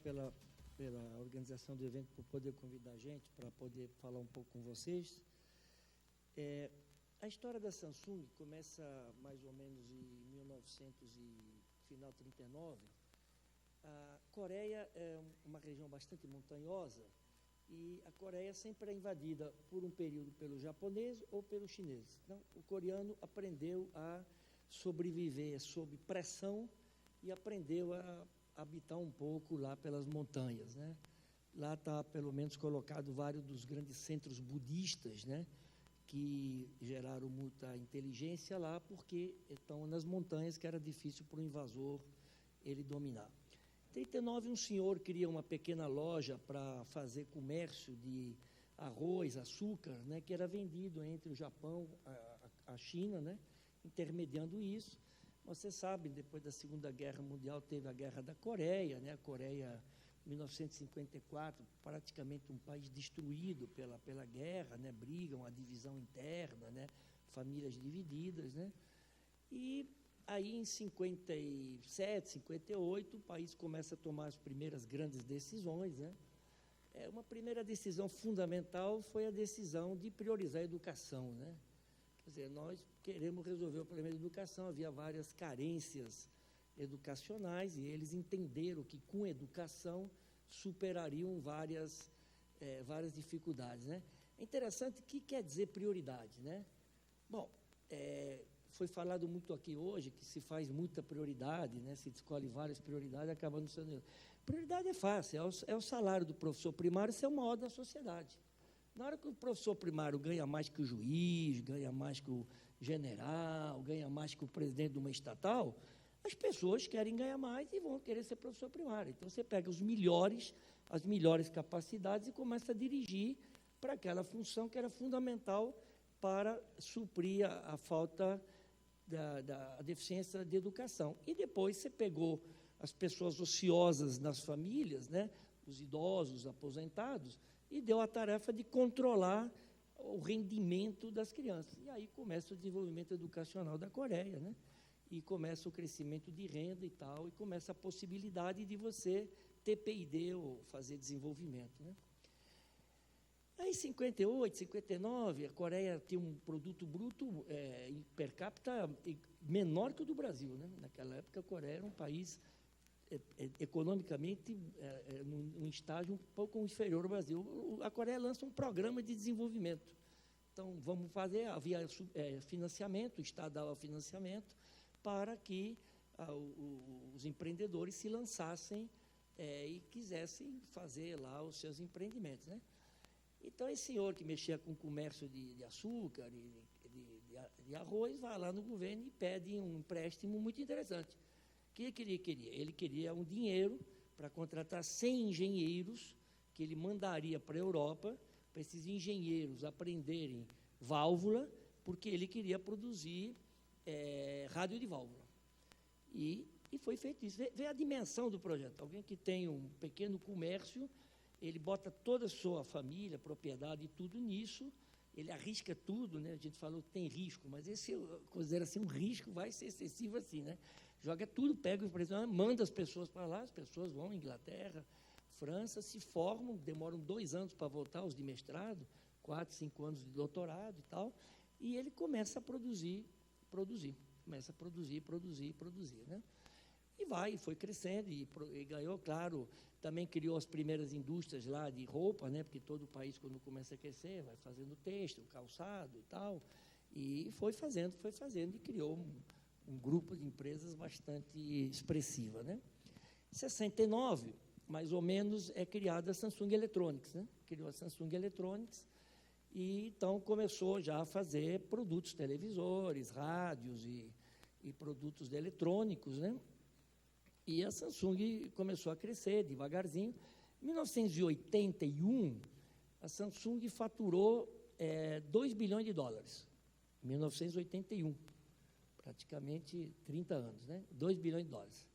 pela organização do evento, por poder convidar a gente para poder falar um pouco com vocês. A história da Samsung começa mais ou menos em 1900 e final 39. A Coreia é uma região bastante montanhosa e a Coreia sempre é invadida por um período pelo japonês ou pelos chineses. Então, o coreano aprendeu a sobreviver sob pressão e aprendeu a habitar um pouco lá pelas montanhas, né? Lá está, pelo menos, colocado vários dos grandes centros budistas, né, que geraram muita inteligência lá, porque estão nas montanhas que era difícil para o invasor ele dominar. Em 39, um senhor cria uma pequena loja para fazer comércio de arroz, açúcar, né, que era vendido entre o Japão e a China, né, intermediando isso. Você sabe, depois da Segunda Guerra Mundial, teve a Guerra da Coreia, né? A Coreia, em 1954, praticamente um país destruído pela guerra, né? Briga, uma divisão interna, né? Famílias divididas, né? E aí, em 57, 58, o país começa a tomar as primeiras grandes decisões, né? Uma primeira decisão fundamental foi a decisão de priorizar a educação, né? Quer dizer, nós queremos resolver o problema da educação, havia várias carências educacionais e eles entenderam que com educação superariam várias dificuldades, né? É interessante o que quer dizer prioridade, né? Bom, foi falado muito aqui hoje que se faz muita prioridade, né? Se escolhe várias prioridades, acaba não sendo... Prioridade é fácil, é o salário do professor primário, isso é o maior da sociedade. Na hora que o professor primário ganha mais que o juiz, ganha mais que o general, ganha mais que o presidente de uma estatal, as pessoas querem ganhar mais e vão querer ser professor primário. Então, você pega as melhores capacidades e começa a dirigir para aquela função que era fundamental para suprir a falta da deficiência de educação. E depois você pegou as pessoas ociosas nas famílias, né, os idosos, os aposentados, e deu a tarefa de controlar o rendimento das crianças. E aí começa o desenvolvimento educacional da Coreia, né? E começa o crescimento de renda e tal, e começa a possibilidade de você ter PID ou fazer desenvolvimento, né? Aí, em 58, 59, a Coreia tinha um produto bruto per capita menor que o do Brasil, né? Naquela época, a Coreia era um país economicamente num estágio um pouco inferior ao Brasil. A Coreia lança um programa de desenvolvimento. Então, vamos fazer, havia financiamento, o Estado dava financiamento para que os empreendedores se lançassem e quisessem fazer lá os seus empreendimentos, né? Então, esse senhor que mexia com o comércio de açúcar, de arroz, vai lá no governo e pede um empréstimo muito interessante. O que ele queria? Ele queria um dinheiro para contratar 100 engenheiros que ele mandaria para a Europa, para esses engenheiros aprenderem válvula, porque ele queria produzir rádio de válvula. E foi feito isso. Vê a dimensão do projeto. Alguém que tem um pequeno comércio, ele bota toda a sua família, propriedade e tudo nisso, ele arrisca tudo, né? A gente falou que tem risco, mas esse, eu considero assim, um risco vai ser excessivo assim, né? Joga tudo, pega os presidentes, manda as pessoas para lá, as pessoas vão, Inglaterra, França, se formam, demoram 2 anos para voltar, os de mestrado, 4, 5 anos de doutorado e tal, e ele começa a produzir, começa a produzir, né? E foi crescendo e ganhou, claro, também criou as primeiras indústrias lá de roupa, né? Porque todo o país, quando começa a crescer, vai fazendo têxtil, calçado e tal, e foi fazendo, e criou um grupo de empresas bastante expressiva, né? Em 69, mais ou menos, é criada a Samsung Electronics, né? Criou a Samsung Electronics e, então, começou já a fazer produtos televisores, rádios e produtos eletrônicos, né? E a Samsung começou a crescer devagarzinho. Em 1981, a Samsung faturou 2 bilhões de dólares. Em 1981. Praticamente 30 anos, né? 2 bilhões de dólares.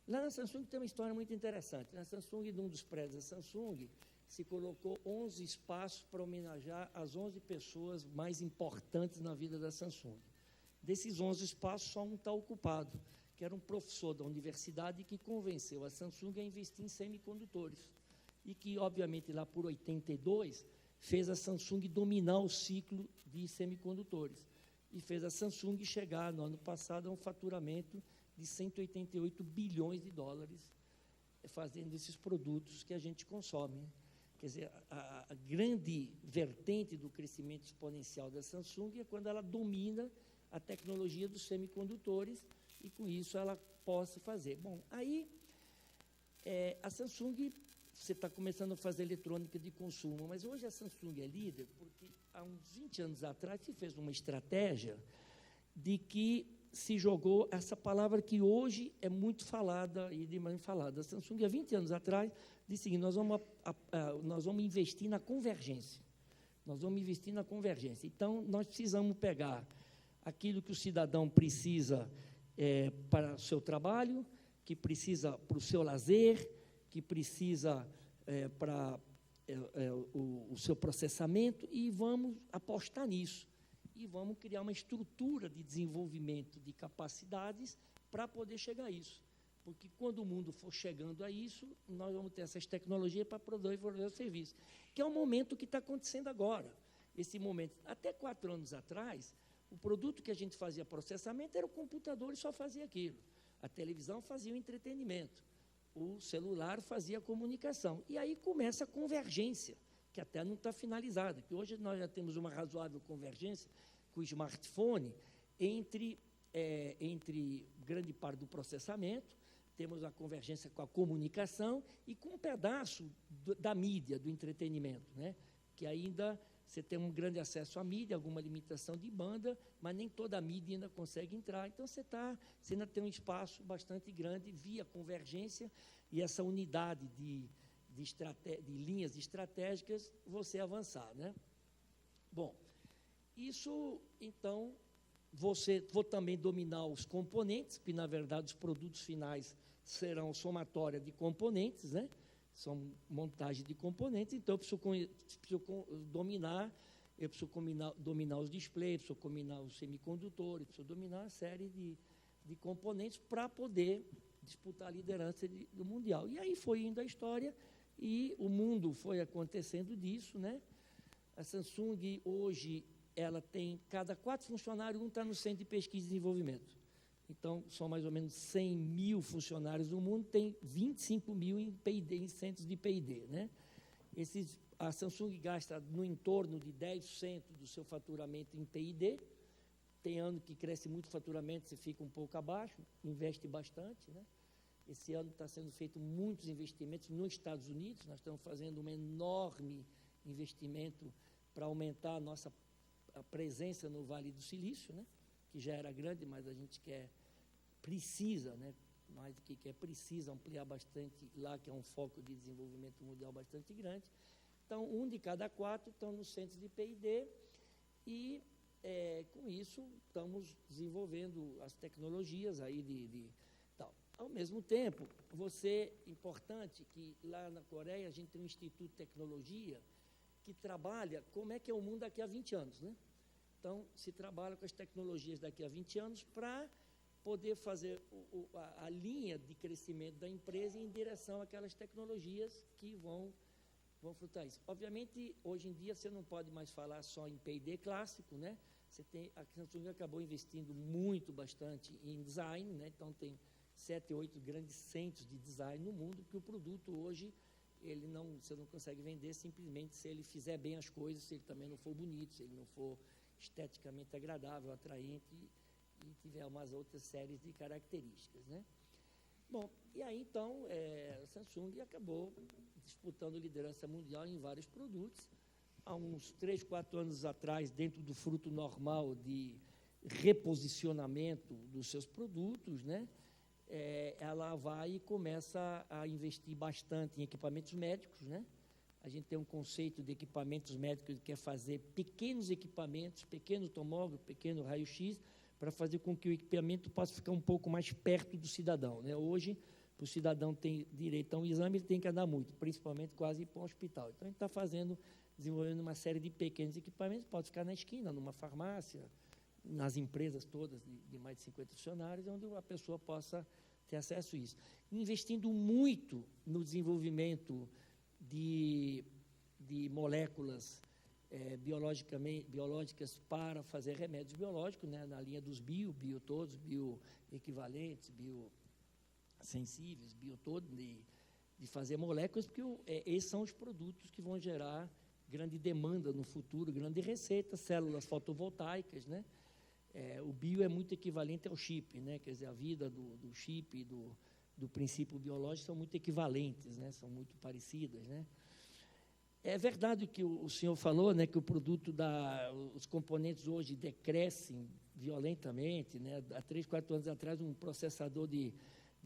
Lá na Samsung tem uma história muito interessante. Na Samsung, num dos prédios da Samsung, se colocou 11 espaços para homenagear as 11 pessoas mais importantes na vida da Samsung. Desses 11 espaços, só um está ocupado, que era um professor da universidade que convenceu a Samsung a investir em semicondutores. E que, obviamente, lá por 82, fez a Samsung dominar o ciclo de semicondutores. E fez a Samsung chegar, no ano passado, a um faturamento de 188 bilhões de dólares, fazendo esses produtos que a gente consome. Quer dizer, a grande vertente do crescimento exponencial da Samsung é quando ela domina a tecnologia dos semicondutores e, com isso, ela possa fazer. Bom, aí, a Samsung, você está começando a fazer eletrônica de consumo, mas hoje a Samsung é líder porque, há uns 20 anos atrás, se fez uma estratégia de que se jogou essa palavra que hoje é muito falada e demais falada. A Samsung, há 20 anos atrás, disse o seguinte: nós vamos investir na convergência. Nós vamos investir na convergência. Então, nós precisamos pegar aquilo que o cidadão precisa para o seu trabalho, que precisa para o seu lazer, que precisa para o seu processamento, e vamos apostar nisso. E vamos criar uma estrutura de desenvolvimento de capacidades para poder chegar a isso. Porque quando o mundo for chegando a isso, nós vamos ter essas tecnologias para poder o serviço. Que é o momento que está acontecendo agora. Esse momento, até 4 anos atrás, o produto que a gente fazia processamento era o computador e só fazia aquilo. A televisão fazia o entretenimento. O celular fazia a comunicação. E aí começa a convergência, que até não está finalizada, que hoje nós já temos uma razoável convergência com o smartphone entre grande parte do processamento, temos a convergência com a comunicação e com um pedaço da mídia, do entretenimento, né? Que ainda você tem um grande acesso à mídia, alguma limitação de banda, mas nem toda a mídia ainda consegue entrar. Então, você ainda tem um espaço bastante grande via convergência e essa unidade de linhas estratégicas, você avançar, né? Bom, isso, então, vou também dominar os componentes, que, na verdade, os produtos finais serão somatória de componentes, né? São montagem de componentes, então eu preciso dominar os displays, preciso dominar os semicondutores, preciso dominar uma série de componentes para poder disputar a liderança do Mundial. E aí foi indo a história e o mundo foi acontecendo disso, né? A Samsung, hoje, ela tem, cada 4 funcionários, um está no centro de pesquisa e desenvolvimento. Então, são mais ou menos 100 mil funcionários no mundo, tem 25 mil em P&D, em centros de P&D, né? A Samsung gasta no entorno de 10% do seu faturamento em P&D. Tem ano que cresce muito o faturamento, você fica um pouco abaixo, investe bastante, né? Esse ano está sendo feito muitos investimentos nos Estados Unidos, nós estamos fazendo um enorme investimento para aumentar a nossa presença no Vale do Silício, né? Que já era grande, mas a gente precisa, né? Mais do que precisa ampliar bastante lá, que é um foco de desenvolvimento mundial bastante grande. Então, 1 de cada 4 estão nos centros de P&D e, com isso, estamos desenvolvendo as tecnologias aí de tal. Ao mesmo tempo, importante que lá na Coreia a gente tem um Instituto de Tecnologia que trabalha como é que é o mundo daqui a 20 anos, né? Então, se trabalha com as tecnologias daqui a 20 anos para poder fazer a linha de crescimento da empresa em direção àquelas tecnologias que vão frutar isso. Obviamente, hoje em dia, você não pode mais falar só em P&D clássico, né? A Samsung acabou investindo bastante em design, né? Então, tem 7, 8 grandes centros de design no mundo, que o produto hoje, você não consegue vender simplesmente se ele fizer bem as coisas, se ele também não for bonito, se ele não for esteticamente agradável, atraente e tiver umas outras séries de características, né? Bom, e aí então a Samsung acabou disputando liderança mundial em vários produtos. Há uns 3, 4 anos atrás, dentro do fruto normal de reposicionamento dos seus produtos, né? Ela vai e começa a investir bastante em equipamentos médicos, né? A gente tem um conceito de equipamentos médicos que é fazer pequenos equipamentos, pequeno tomógrafo, pequeno raio-x, para fazer com que o equipamento possa ficar um pouco mais perto do cidadão, né? Hoje, para o cidadão ter direito a um exame, ele tem que andar muito, principalmente quase ir para um hospital. Então, a gente está desenvolvendo uma série de pequenos equipamentos, pode ficar na esquina, numa farmácia, nas empresas todas de mais de 50 funcionários, onde a pessoa possa ter acesso a isso. Investindo muito no desenvolvimento de moléculas biológicas para fazer remédios biológicos, né, na linha dos biotodos, bioequivalentes, biosensíveis, biotodos, de fazer moléculas, porque esses são os produtos que vão gerar grande demanda no futuro, grande receita, células fotovoltaicas, né? O bio é muito equivalente ao chip, né? Quer dizer, a vida do chip e do princípio biológico são muito equivalentes, né? São muito parecidas, né? É verdade o que o senhor falou, né, que o produto os componentes hoje decrescem violentamente, né? Há 3, 4 anos atrás, um processador de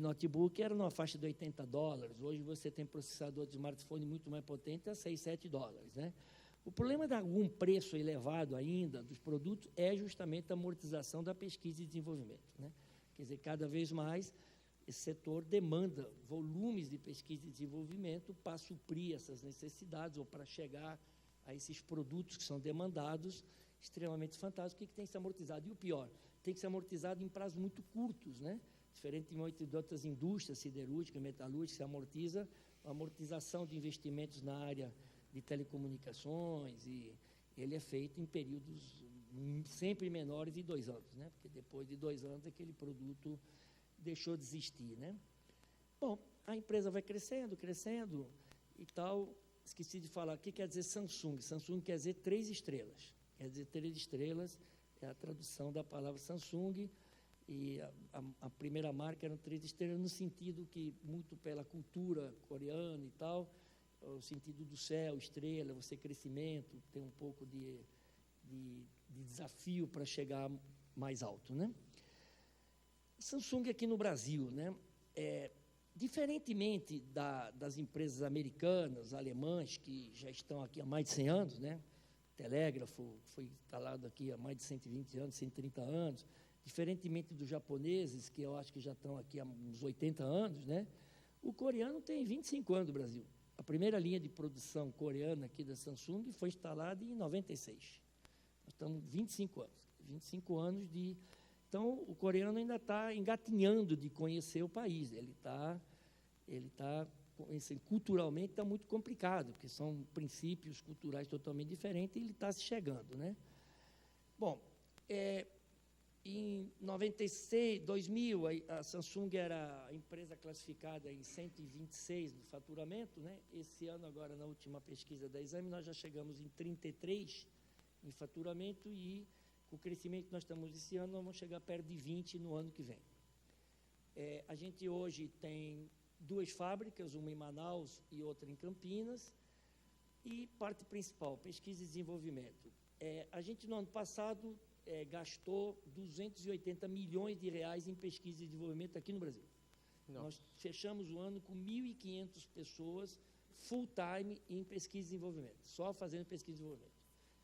notebook era numa faixa de $80. Hoje você tem processador de smartphone muito mais potente a $6, $7, né? O problema de algum preço elevado ainda dos produtos é justamente a amortização da pesquisa e desenvolvimento, né? Quer dizer, cada vez mais esse setor demanda volumes de pesquisa e desenvolvimento para suprir essas necessidades ou para chegar a esses produtos que são demandados, extremamente fantásticos, que tem que ser amortizado. E o pior, tem que ser amortizado em prazos muito curtos, né? Diferente de outras indústrias siderúrgicas, metalúrgicas, se amortiza a amortização de investimentos na área de telecomunicações, e ele é feito em períodos sempre menores de 2 anos, né? Porque depois de 2 anos aquele produto deixou de existir, né? Bom, a empresa vai crescendo e tal. Esqueci de falar, o que quer dizer Samsung? Samsung quer dizer 3 estrelas. Quer dizer, 3 estrelas é a tradução da palavra Samsung, e a primeira marca eram 3 estrelas no sentido que, muito pela cultura coreana e tal, o sentido do céu, estrela, você crescimento, tem um pouco de desafio para chegar mais alto, né? Samsung aqui no Brasil, né? Diferentemente das empresas americanas, alemãs, que já estão aqui há mais de 100 anos, né? Telégrafo foi instalado aqui há mais de 120 anos, 130 anos, diferentemente dos japoneses, que eu acho que já estão aqui há uns 80 anos, né? O coreano tem 25 anos no Brasil. A primeira linha de produção coreana aqui da Samsung foi instalada em 96. Nós estamos 25 anos de... Então, o coreano ainda está engatinhando de conhecer o país. Ele está culturalmente está muito complicado, porque são princípios culturais totalmente diferentes, e ele está se chegando, né? Bom, em 96, 2000, a Samsung era a empresa classificada em 126 do faturamento, né? Esse ano, agora, na última pesquisa da Exame, nós já chegamos em 33 em faturamento, e o crescimento que nós estamos esse ano, nós vamos chegar perto de 20 no ano que vem. A gente hoje tem 2 fábricas, uma em Manaus e outra em Campinas, e parte principal, pesquisa e desenvolvimento. A gente, no ano passado, gastou 280 milhões de reais em pesquisa e desenvolvimento aqui no Brasil. Nossa. Nós fechamos o ano com 1.500 pessoas full-time em pesquisa e desenvolvimento, só fazendo pesquisa e desenvolvimento.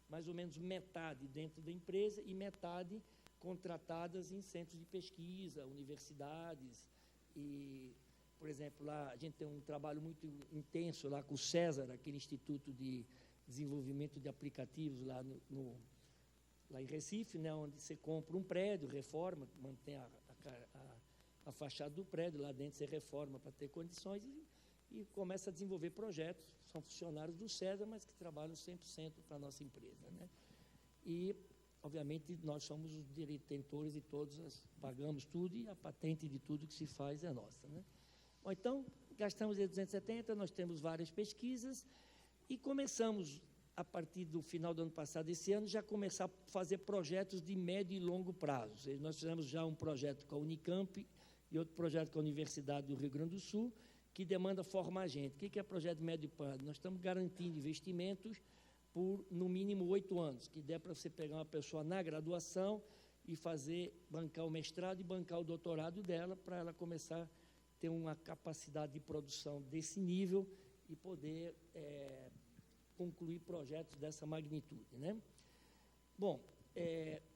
Mais ou menos metade dentro da empresa e metade contratadas em centros de pesquisa, universidades. E, por exemplo, lá a gente tem um trabalho muito intenso lá com o César, aquele Instituto de Desenvolvimento de Aplicativos lá lá em Recife, né, onde você compra um prédio, reforma, mantém a fachada do prédio, lá dentro você reforma para ter condições e começa a desenvolver projetos. São funcionários do César, mas que trabalham 100% para a nossa empresa, né? E, obviamente, nós somos os detentores de pagamos tudo, e a patente de tudo que se faz é nossa, né? Bom, então, gastamos 270, nós temos várias pesquisas e começamos, a partir do final do ano passado, esse ano, já começar a fazer projetos de médio e longo prazo. Ou seja, nós fizemos já um projeto com a Unicamp e outro projeto com a Universidade do Rio Grande do Sul, que demanda formar gente. O que é projeto de médio prazo? Nós estamos garantindo investimentos por, no mínimo, 8 anos, que der para você pegar uma pessoa na graduação e bancar o mestrado e bancar o doutorado dela, para ela começar a ter uma capacidade de produção desse nível e poder concluir projetos dessa magnitude, né? Bom,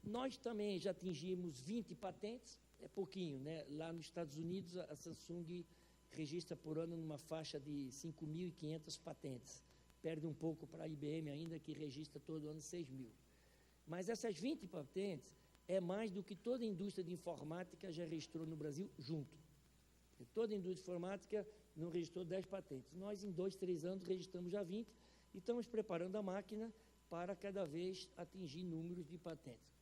nós também já atingimos 20 patentes, é pouquinho, né? Lá nos Estados Unidos, a Samsung registra por ano numa faixa de 5.500 patentes. Perde um pouco para a IBM ainda, que registra todo ano 6.000. Mas essas 20 patentes, é mais do que toda a indústria de informática já registrou no Brasil junto. Toda a indústria de informática não registrou 10 patentes. Nós, em 2, 3 anos, registramos já 20 e estamos preparando a máquina para cada vez atingir números de patentes.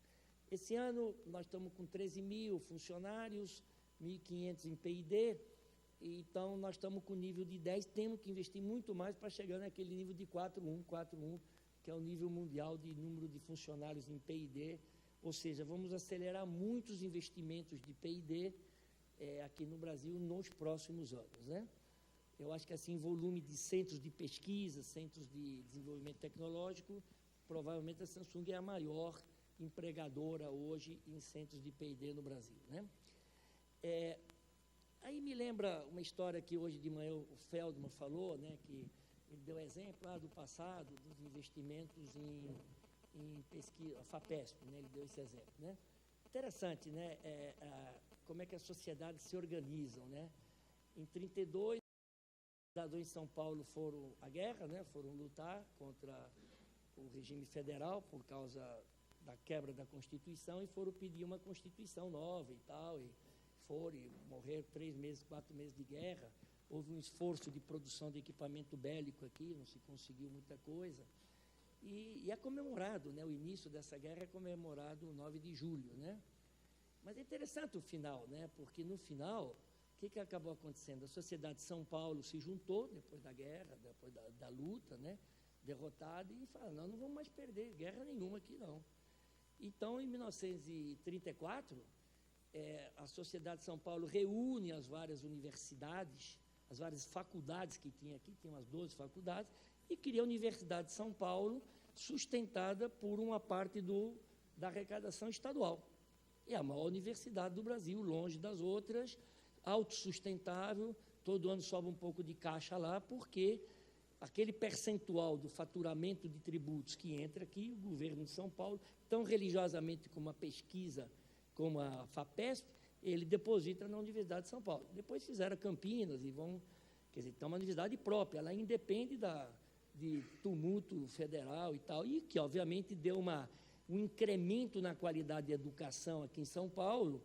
Esse ano, nós estamos com 13 mil funcionários, 1.500 em P&D, então nós estamos com nível de 10, temos que investir muito mais para chegar naquele nível de 4.1, que é o nível mundial de número de funcionários em P&D, ou seja, vamos acelerar muitos investimentos de P&D aqui no Brasil nos próximos anos, né? Eu acho que assim, volume de centros de pesquisa, centros de desenvolvimento tecnológico, provavelmente a Samsung é a maior empregadora hoje em centros de P&D no Brasil, né? Aí me lembra uma história que hoje de manhã o Feldman falou, né, que ele deu exemplo lá do passado, dos investimentos em pesquisa, a FAPESP, né, ele deu esse exemplo, né? Interessante, né, como é que as sociedades se organizam, né? Em 1932, os cidadãos em São Paulo foram à guerra, né, foram lutar contra o regime federal por causa da quebra da Constituição e foram pedir uma Constituição nova e tal, e foram e morreram 3 meses, 4 meses de guerra. Houve um esforço de produção de equipamento bélico aqui, não se conseguiu muita coisa. E é comemorado, né, o início dessa guerra é comemorado no 9 de julho, né? Mas é interessante o final, né, porque no final, o que acabou acontecendo? A sociedade de São Paulo se juntou depois da guerra, depois da luta, né, derrotada, e falou, não vamos mais perder guerra nenhuma aqui, não. Então, em 1934, a sociedade de São Paulo reúne as várias universidades, as várias faculdades que tinha aqui, tinha umas 12 faculdades, e cria a Universidade de São Paulo, sustentada por uma parte da arrecadação estadual. É a maior universidade do Brasil, longe das outras, autossustentável, todo ano sobe um pouco de caixa lá, porque aquele percentual do faturamento de tributos que entra aqui, o governo de São Paulo, tão religiosamente como a pesquisa, como a FAPESP, ele deposita na Universidade de São Paulo. Depois fizeram Campinas e vão... Quer dizer, tem uma universidade própria, ela independe de tumulto federal e tal, e que, obviamente, deu um incremento na qualidade de educação aqui em São Paulo,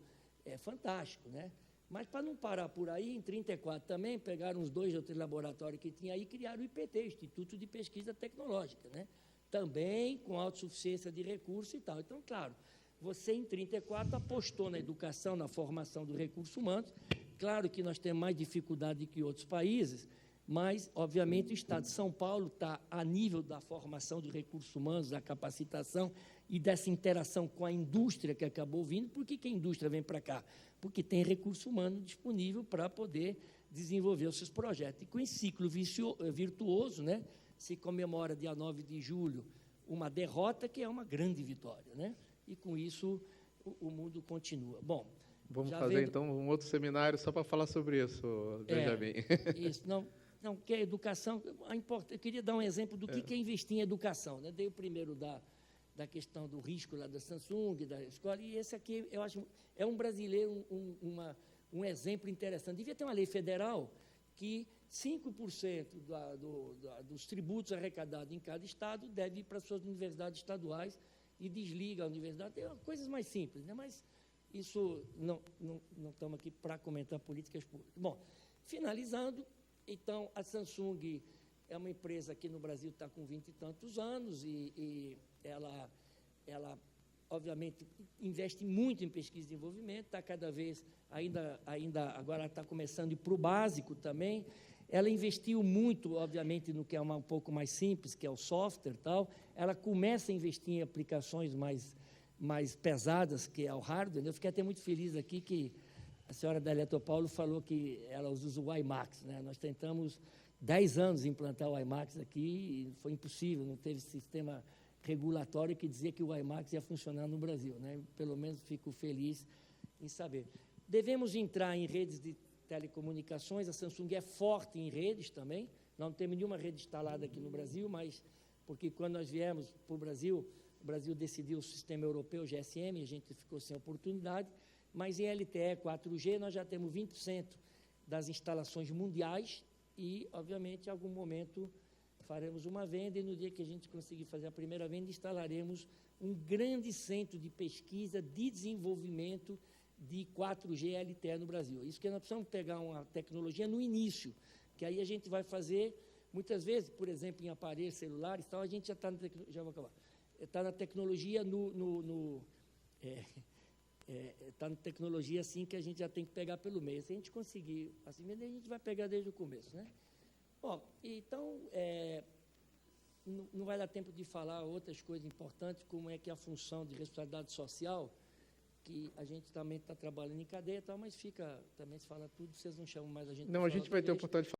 fantástico, né? Mas, para não parar por aí, em 1934 também, pegaram uns 2 ou 3 laboratórios que tinha aí e criaram o IPT, Instituto de Pesquisa Tecnológica, né? Também com autossuficiência de recursos e tal. Então, claro, você, em 1934, apostou na educação, na formação dos recursos humanos. Claro que nós temos mais dificuldade que outros países, mas, obviamente, o Estado de São Paulo está a nível da formação dos recursos humanos, da capacitação e dessa interação com a indústria que acabou vindo. Por que a indústria vem para cá? Porque tem recurso humano disponível para poder desenvolver os seus projetos. E com esse ciclo virtuoso, né, se comemora, dia 9 de julho, uma derrota que é uma grande vitória, né? E, com isso, o mundo continua. Bom, vamos fazer, então, um outro seminário só para falar sobre isso, Benjamin. Isso, não, que a educação... Eu queria dar um exemplo do que é investir em educação, né? Dei o primeiro da questão do risco lá da Samsung, da escola, e esse aqui, eu acho, é um brasileiro, um exemplo interessante. Devia ter uma lei federal que 5% dos tributos arrecadados em cada estado deve ir para as suas universidades estaduais e desliga a universidade. Tem coisas mais simples, né? Mas isso não estamos aqui para comentar políticas públicas. Bom, finalizando, então, a Samsung é uma empresa que no Brasil está com 20 e tantos anos e ela, obviamente, investe muito em pesquisa e desenvolvimento, está cada vez, ainda agora está começando a ir para o básico também. Ela investiu muito, obviamente, no que é um pouco mais simples, que é o software e tal. Ela começa a investir em aplicações mais pesadas, que é o hardware. Eu fiquei até muito feliz aqui que a senhora da Eletropaulo falou que ela usa o WiMAX, né? Nós tentamos 10 anos implantar o WiMAX aqui e foi impossível, não teve sistema regulatório que dizia que o WiMAX ia funcionar no Brasil, né? Pelo menos fico feliz em saber. Devemos entrar em redes de telecomunicações, a Samsung é forte em redes também, não temos nenhuma rede instalada aqui no Brasil, mas porque quando nós viemos para o Brasil decidiu o sistema europeu, GSM, a gente ficou sem oportunidade, mas em LTE 4G nós já temos 20% das instalações mundiais e, obviamente, em algum momento faremos uma venda e no dia que a gente conseguir fazer a primeira venda, instalaremos um grande centro de pesquisa, de desenvolvimento de 4G LTE no Brasil. Isso que nós precisamos pegar uma tecnologia no início, que aí a gente vai fazer, muitas vezes, por exemplo, em aparelhos celulares, tal, a gente já está na tecnologia, já vou acabar, está na tecnologia está na tecnologia assim que a gente já tem que pegar pelo meio. Se a gente conseguir assim, a gente vai pegar desde o começo, né? Bom, então, não vai dar tempo de falar outras coisas importantes, como é que a função de responsabilidade social, que a gente também está trabalhando em cadeia e tal, mas fica, também se fala tudo, vocês não chamam mais a gente. Não, a gente vai ter a oportunidade de